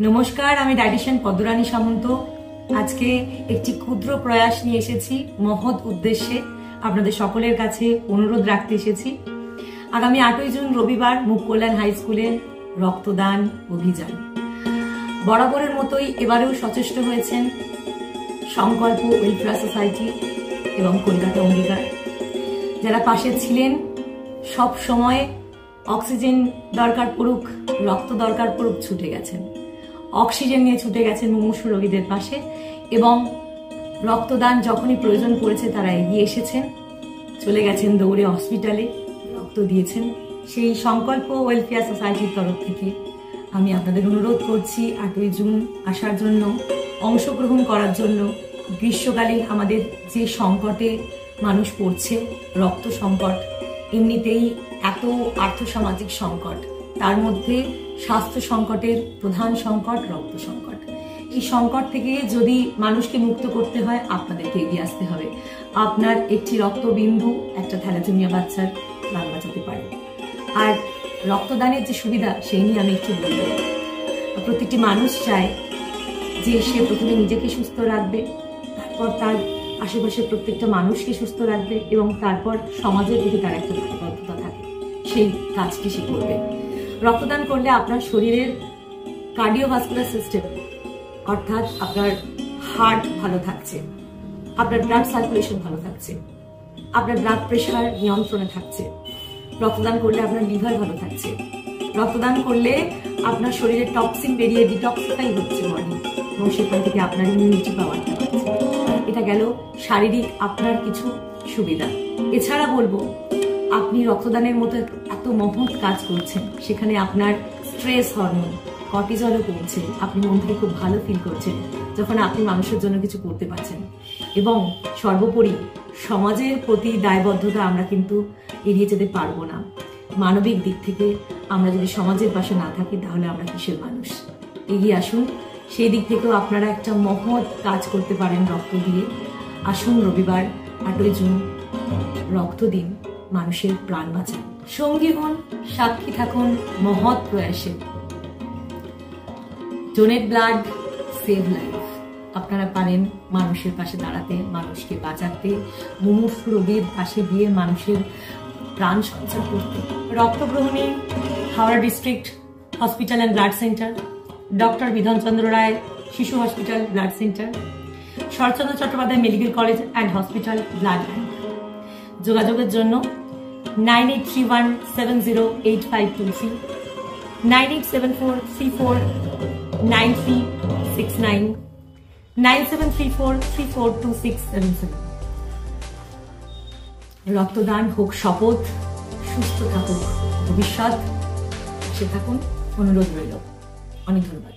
নমস্কার, আমি ডায়েটিশিয়ান পদ্মরানী সামন্ত। আজকে একটি ক্ষুদ্র প্রয়াস নিয়ে এসেছি, মহৎ উদ্দেশ্যে আপনাদের সকলের কাছে অনুরোধ রাখতে এসেছি। আগামী 8ই জুন রবিবার মুখ কল্যাণ হাই স্কুলে রক্তদান অভিযান। বরাবরের মতোই এবারেও সচেষ্ট হয়েছেন সংকল্প ওয়েলফেয়ার সোসাইটি এবং কলকাতা অঙ্গীকার। যারা পাশে ছিলেন, সব সময় অক্সিজেন দরকার পড়ুক, রক্ত দরকার পড়ুক, ছুটে গেছেন, অক্সিজেন নিয়ে ছুটে গেছেন মুমূর্ষু রোগীদের পাশে, এবং রক্তদান যখনই প্রয়োজন পড়েছে তারা এগিয়ে এসেছেন, চলে গেছেন দৌড়ে হসপিটালে, রক্ত দিয়েছেন। সেই সংকল্প ওয়েলফেয়ার সোসাইটির তরফ থেকে আমি আপনাদের অনুরোধ করছি 8ই জুন আসার জন্য, অংশগ্রহণ করার জন্য। গ্রীষ্মকালীন আমাদের যে সংকটে মানুষ পড়ছে, রক্ত সংকট, এমনিতেই এত আর্থসামাজিক সংকট, তার মধ্যে স্বাস্থ্য সংকটের প্রধান সংকট রক্ত সংকট। এই সংকট থেকে যদি মানুষকে মুক্ত করতে হয়, আপনাদেরকে এগিয়ে আসতে হবে। আপনার একটি রক্তবিন্দু একটা থ্যালাসেমিয়া বাচ্চার প্রাণ বাঁচাতে পারে। আর রক্তদানের যে সুবিধা, সেই নিয়ে আমি একটু বলব। প্রত্যেকটি মানুষ চায় যে সে প্রথমে নিজেকে সুস্থ রাখবে, তারপর তার আশেপাশের প্রত্যেকটা মানুষকে সুস্থ রাখবে, এবং তারপর সমাজের প্রতি তার একটা প্রতিবদ্ধতা থাকে, সেই কাজটি সে করবে। রক্তদান করলে আপনার শরীরের কার্ডিওভাস্কুলার সিস্টেম, অর্থাৎ আপনার হার্ট ভালো থাকছে, আপনার ব্লাড সার্কুলেশন ভালো থাকছে, আপনার ব্লাড প্রেশার নিয়ন্ত্রণে থাকছে। রক্তদান করলে আপনার লিভার ভালো থাকছে। রক্তদান করলে আপনার শরীরে টক্সিন বেরিয়ে ডিটক্সিফাই হচ্ছে বডি, এবং সেখান থেকে আপনার ইমিউনিটি পাওয়ারটা বাড়ছে। এটা গেল শারীরিক আপনার কিছু সুবিধা। এছাড়া বলবো, আপনি রক্তদানের মতো এত মহৎ কাজ করছেন, সেখানে আপনার স্ট্রেস হরমোন কর্টিজলও কমছে, আপনি মন থেকে খুব ভালো ফিল করছেন যখন আপনি মানুষের জন্য কিছু করতে পারছেন। এবং সর্বোপরি সমাজের প্রতি দায়বদ্ধতা আমরা কিন্তু এড়িয়ে যেতে পারবো না। মানবিক দিক থেকে আমরা যদি সমাজের পাশে না থাকি, তাহলে আমরা কিসের মানুষ? এগিয়ে আসুন, সেই দিক থেকেও আপনারা একটা মহৎ কাজ করতে পারেন রক্ত দিয়ে। আসুন রবিবার 8ই জুন রক্ত দিন, মানুষের প্রাণ বাঁচান। সঙ্গী হন, সাক্ষী থাকুন মহৎ প্রয়াসে। Donate blood, save life. আপনারা পারেন মানুষের পাশে দাঁড়াতে, মানুষকে বাঁচাতে, মুমূর্ষু রোগীর পাশে গিয়ে মানুষের প্রাণ সঞ্চার করতে। রক্তগ্রহণী Howrah district hospital and blood centre, doctor Bidhanchandra Roy শিশু hospital blood centre, Saratchandra Chattopadhyay medical college and hospital blood bank. যোগাযোগের জন্য 9831708523, 9874349369, 9734342677। রক্তদান হোক শপথ, সুস্থ থাকুক ভবিষ্যৎ, সে থাকুন, অনুরোধ রইল। অনেক ধন্যবাদ।